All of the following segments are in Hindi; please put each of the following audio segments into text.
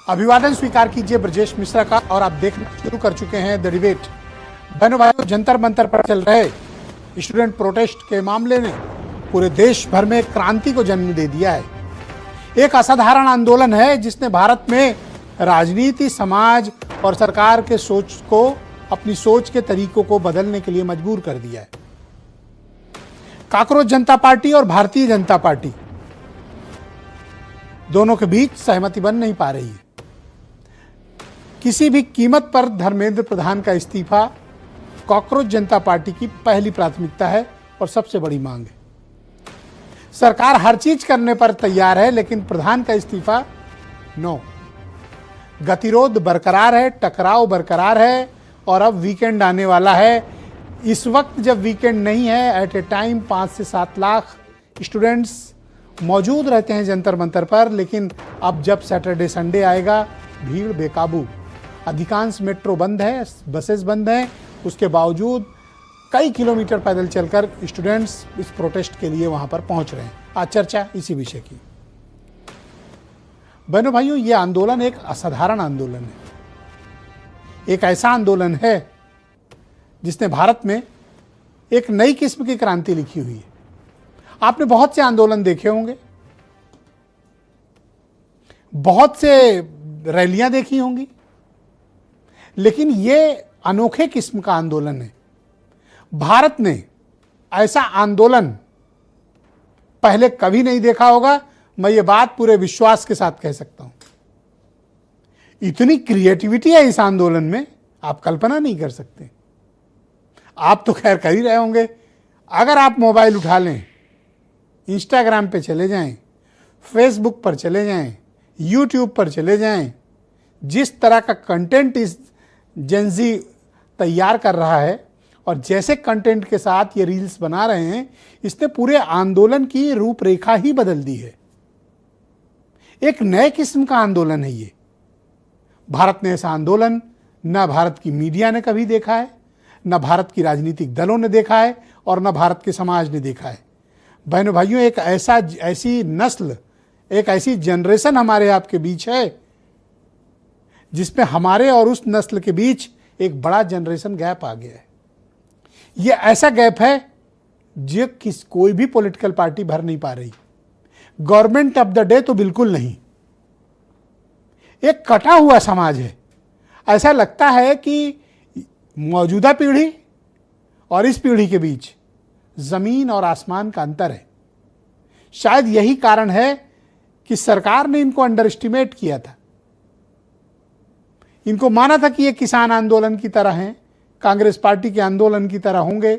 अभिवादन स्वीकार कीजिए ब्रजेश मिश्रा का। और आप देखना शुरू कर चुके हैं द डिबेट। बहनों भाइयों, जंतर मंतर पर चल रहे स्टूडेंट प्रोटेस्ट के मामले ने पूरे देश भर में क्रांति को जन्म दे दिया है। एक असाधारण आंदोलन है जिसने भारत में राजनीति, समाज और सरकार के सोच को, अपनी सोच के तरीकों को बदलने के लिए मजबूर कर दिया है। काकरोच जनता पार्टी और भारतीय जनता पार्टी दोनों के बीच सहमति बन नहीं पा रही है। किसी भी कीमत पर धर्मेंद्र प्रधान का इस्तीफा काकरोच जनता पार्टी की पहली प्राथमिकता है और सबसे बड़ी मांग है। सरकार हर चीज करने पर तैयार है, लेकिन प्रधान का इस्तीफा नो। गतिरोध बरकरार है, टकराव बरकरार है और अब वीकेंड आने वाला है। इस वक्त जब वीकेंड नहीं है, एट ए टाइम 5 से 7 लाख स्टूडेंट्स मौजूद रहते हैं जंतर मंतर पर, लेकिन अब जब सैटरडे संडे आएगा भीड़ बेकाबू। अधिकांश मेट्रो बंद है, बसेस बंद हैं, उसके बावजूद कई किलोमीटर पैदल चलकर स्टूडेंट्स इस प्रोटेस्ट के लिए वहां पर पहुंच रहे हैं। आज चर्चा इसी विषय की। बहनों भाइयों, ये आंदोलन एक असाधारण आंदोलन है। एक ऐसा आंदोलन है जिसने भारत में एक नई किस्म की क्रांति लिखी हुई है। आपने बहुत से आंदोलन देखे होंगे, बहुत से रैलियां देखी होंगी, लेकिन यह अनोखे किस्म का आंदोलन है। भारत ने ऐसा आंदोलन पहले कभी नहीं देखा होगा। मैं ये बात पूरे विश्वास के साथ कह सकता हूं। इतनी क्रिएटिविटी है इस आंदोलन में, आप कल्पना नहीं कर सकते। आप तो खैर कर ही रहे होंगे। अगर आप मोबाइल उठा लें, इंस्टाग्राम पे चले जाएं, फेसबुक पर चले जाएं, यूट्यूब पर चले जाएं, जिस तरह का कंटेंट इस जेनजी तैयार कर रहा है और जैसे कंटेंट के साथ ये रील्स बना रहे हैं, इसने पूरे आंदोलन की रूपरेखा ही बदल दी है। एक नए किस्म का आंदोलन है ये। भारत ने ऐसा आंदोलन न भारत की मीडिया ने कभी देखा है, न भारत की राजनीतिक दलों ने देखा है और न भारत के समाज ने देखा है। बहनों भाइयों, एक ऐसी नस्ल, एक ऐसी जनरेशन हमारे आपके बीच है जिसमें हमारे और उस नस्ल के बीच एक बड़ा जनरेशन गैप आ गया है। यह ऐसा गैप है जो कोई भी पॉलिटिकल पार्टी भर नहीं पा रही। गवर्नमेंट ऑफ द डे तो बिल्कुल नहीं। एक कटा हुआ समाज है। ऐसा लगता है कि मौजूदा पीढ़ी और इस पीढ़ी के बीच जमीन और आसमान का अंतर है। शायद यही कारण है कि सरकार ने इनको अंडर एस्टिमेट किया था। इनको माना था कि ये किसान आंदोलन की तरह हैं, कांग्रेस पार्टी के आंदोलन की तरह होंगे,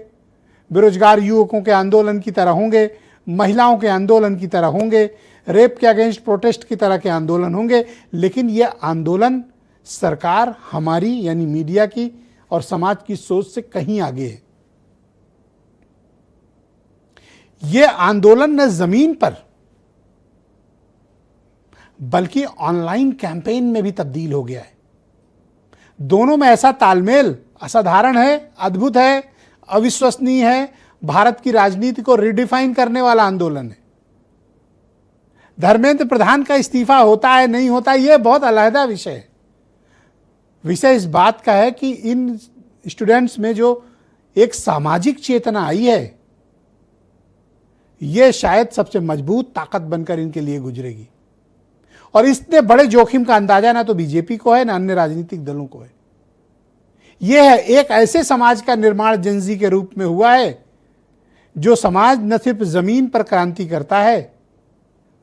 बेरोजगार युवकों के आंदोलन की तरह होंगे, महिलाओं के आंदोलन की तरह होंगे, रेप के अगेंस्ट प्रोटेस्ट की तरह के आंदोलन होंगे। लेकिन ये आंदोलन सरकार हमारी यानी मीडिया की और समाज की सोच से कहीं आगे है। ये आंदोलन न जमीन पर बल्कि ऑनलाइन कैंपेन में भी तब्दील हो गया है। दोनों में ऐसा तालमेल असाधारण है, अद्भुत है, अविश्वसनीय है। भारत की राजनीति को रिडिफाइन करने वाला आंदोलन है। धर्मेंद्र प्रधान का इस्तीफा होता है नहीं होता, यह बहुत अलग विषय है। विषय इस बात का है कि इन स्टूडेंट्स में जो एक सामाजिक चेतना आई है, यह शायद सबसे मजबूत ताकत बनकर इनके लिए गुजरेगी। और इतने बड़े जोखिम का अंदाजा ना तो बीजेपी को है ना अन्य राजनीतिक दलों को है। यह है एक ऐसे समाज का निर्माण जेनजी के रूप में हुआ है जो समाज न सिर्फ जमीन पर क्रांति करता है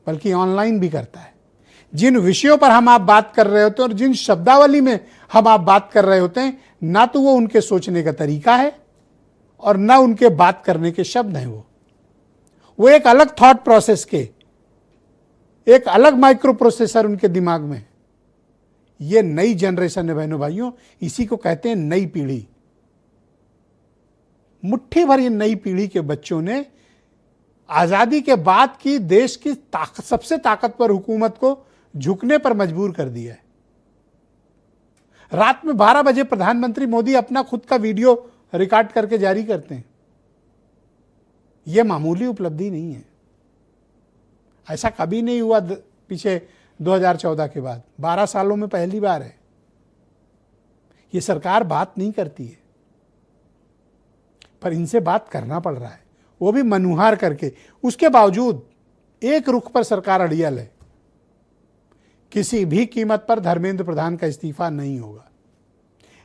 बल्कि ऑनलाइन भी करता है। जिन विषयों पर हम आप बात कर रहे होते हैं और जिन शब्दावली में हम आप बात कर रहे होते हैं, ना तो वो उनके सोचने का तरीका है और ना उनके बात करने के शब्द हैं। वो एक अलग थॉट प्रोसेस के, एक अलग माइक्रो प्रोसेसर उनके दिमाग में। ये नई जनरेशन है बहनों भाइयों, इसी को कहते हैं नई पीढ़ी। मुट्ठी भर ये नई पीढ़ी के बच्चों ने आजादी के बाद की देश की सबसे ताकतवर हुकूमत को झुकने पर मजबूर कर दिया है। रात में 12 बजे प्रधानमंत्री मोदी अपना खुद का वीडियो रिकॉर्ड करके जारी करते हैं। यह मामूली उपलब्धि नहीं है। ऐसा कभी नहीं हुआ पिछले 2014 के बाद 12 सालों में पहली बार है। ये सरकार बात नहीं करती है, पर इनसे बात करना पड़ रहा है, वो भी मनुहार करके। उसके बावजूद एक रुख पर सरकार अड़ियल है, किसी भी कीमत पर धर्मेंद्र प्रधान का इस्तीफा नहीं होगा।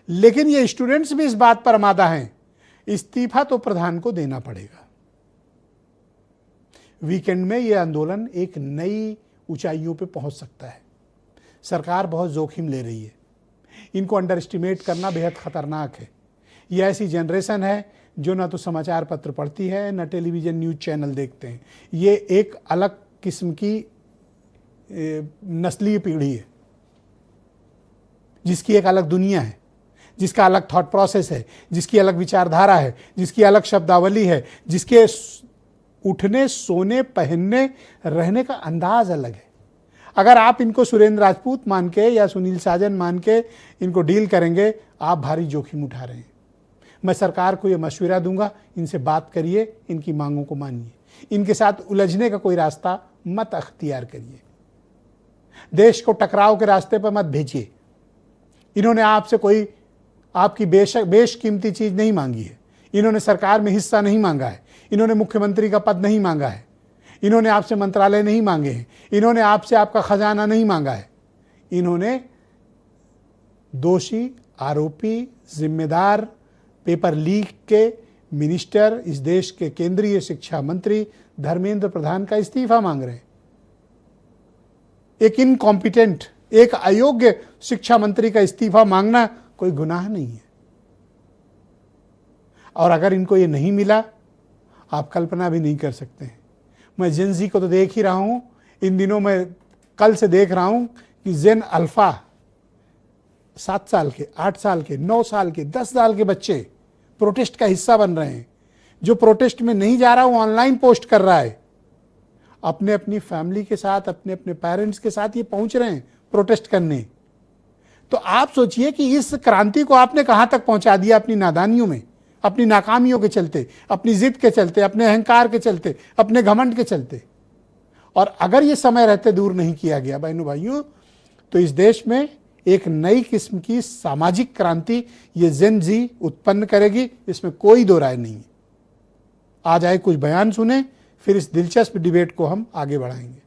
लेकिन ये स्टूडेंट्स भी इस बात पर आमादा हैं, इस्तीफा तो प्रधान को देना पड़ेगा। वीकेंड में यह आंदोलन एक नई ऊंचाइयों पे पहुंच सकता है। सरकार बहुत जोखिम ले रही है, इनको अंडर एस्टिमेट करना बेहद खतरनाक है। यह ऐसी जनरेशन है जो ना तो समाचार पत्र पढ़ती है, न टेलीविजन न्यूज चैनल देखते हैं। ये एक अलग किस्म की नस्लीय पीढ़ी है, जिसकी एक अलग दुनिया है, जिसका अलग थॉट प्रोसेस है, जिसकी अलग विचारधारा है, जिसकी अलग शब्दावली है, जिसके उठने, सोने, पहनने, रहने का अंदाज अलग है। अगर आप इनको सुरेंद्र राजपूत मान के या सुनील साजन मान के इनको डील करेंगे, आप भारी जोखिम उठा रहे हैं। मैं सरकार को यह मशवरा दूंगा, इनसे बात करिए, इनकी मांगों को मानिए, इनके साथ उलझने का कोई रास्ता मत अख्तियार करिए, देश को टकराव के रास्ते पर मत भेजिए। इन्होंने आपसे कोई आपकी बेशकीमती चीज नहीं मांगी है, इन्होंने सरकार में हिस्सा नहीं मांगा है, इन्होंने मुख्यमंत्री का पद नहीं मांगा है, इन्होंने आपसे मंत्रालय नहीं मांगे हैं, इन्होंने आपसे आपका खजाना नहीं मांगा है। इन्होंने दोषी, आरोपी, जिम्मेदार, पेपर लीक के मिनिस्टर, इस देश के केंद्रीय शिक्षा मंत्री धर्मेंद्र प्रधान का इस्तीफा मांग रहे हैं। एक इनकॉम्पिटेंट, एक अयोग्य शिक्षा मंत्री का इस्तीफा मांगना कोई गुनाह नहीं है। और अगर इनको ये नहीं मिला, आप कल्पना भी नहीं कर सकते हैं। मैं जेन जी को तो देख ही रहा हूं, इन दिनों मैं कल से देख रहा हूं कि जेन अल्फा 7 साल के, 8 साल के, 9 साल के, 10 साल के बच्चे प्रोटेस्ट का हिस्सा बन रहे हैं। जो प्रोटेस्ट में नहीं जा रहा वो ऑनलाइन पोस्ट कर रहा है, अपने अपनी फैमिली के साथ, अपने अपने पेरेंट्स के साथ ये पहुंच रहे हैं प्रोटेस्ट करने। तो आप सोचिए कि इस क्रांति को आपने कहां तक पहुंचा दिया, अपनी नादानियों में, अपनी नाकामियों के चलते, अपनी जिद के चलते, अपने अहंकार के चलते, अपने घमंड के चलते। और अगर ये समय रहते दूर नहीं किया गया बहनों भाइयों, तो इस देश में एक नई किस्म की सामाजिक क्रांति ये जेन जी उत्पन्न करेगी, इसमें कोई दो राय नहीं है। आज आए कुछ बयान सुने, फिर इस दिलचस्प डिबेट को हम आगे बढ़ाएंगे।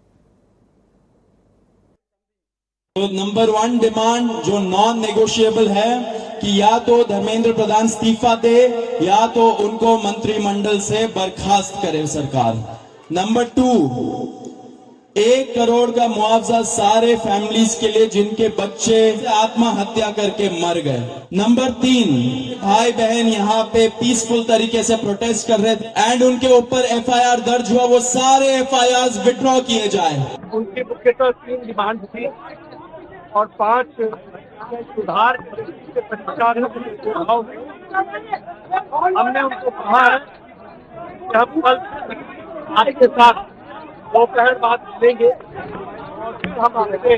तो नंबर 1 डिमांड जो नॉन नेगोशिएबल है कि या तो धर्मेंद्र प्रधान इस्तीफा दे या तो उनको मंत्रिमंडल से बर्खास्त करे सरकार। नंबर 2, 1 करोड़ का मुआवजा सारे फैमिलीज के लिए जिनके बच्चे आत्महत्या करके मर गए। नंबर 3, भाई बहन यहाँ पे पीसफुल तरीके से प्रोटेस्ट कर रहे थे एंड उनके ऊपर FIR दर्ज हुआ, वो सारे FIRs विड्रॉ किए जाए। उनकी मुख्यतः 3 डिमांड थी और 5 सुधार के परिष्कार हमने उनको कहा है कि हम कल आपके साथ दोपहर बाद मिलेंगे और फिर हम आपके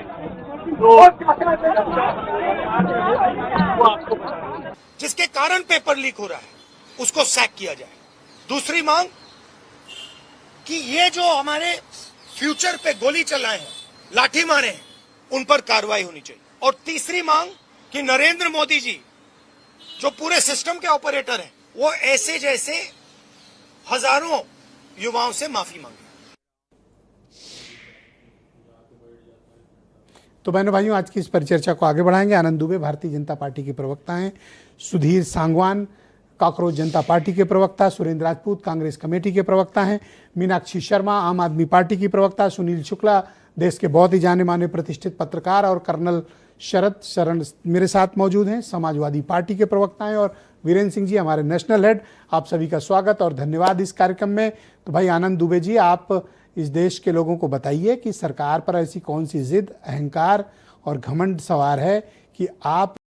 जिसके कारण पेपर लीक हो रहा है उसको सैक किया जाए। दूसरी मांग कि ये जो हमारे फ्यूचर पे गोली चलाए हैं, लाठी मारे हैं, उन पर कार्रवाई होनी चाहिए। और तीसरी मांग कि नरेंद्र मोदी जी जो पूरे सिस्टम के ऑपरेटर हैं, वो ऐसे जैसे हजारों युवाओं से माफी मांगे। तो बहनों भाइयों, आज की इस परिचर्चा को आगे बढ़ाएंगे। आनंद दुबे भारतीय जनता पार्टी के प्रवक्ता हैं, सुधीर सांगवान कॉकरोच जनता पार्टी के प्रवक्ता, सुरेंद्र राजपूत कांग्रेस कमेटी के प्रवक्ता हैं, मीनाक्षी शर्मा आम आदमी पार्टी की प्रवक्ता, सुनील शुक्ला देश के बहुत ही जाने माने प्रतिष्ठित पत्रकार, और कर्नल शरद शरण मेरे साथ मौजूद हैं, समाजवादी पार्टी के प्रवक्ता हैं, और वीरेंद्र सिंह जी हमारे नेशनल हेड। आप सभी का स्वागत और धन्यवाद इस कार्यक्रम में। तो भाई आनंद दुबे जी, आप इस देश के लोगों को बताइए कि सरकार पर ऐसी कौन सी जिद, अहंकार और घमंड सवार है कि आप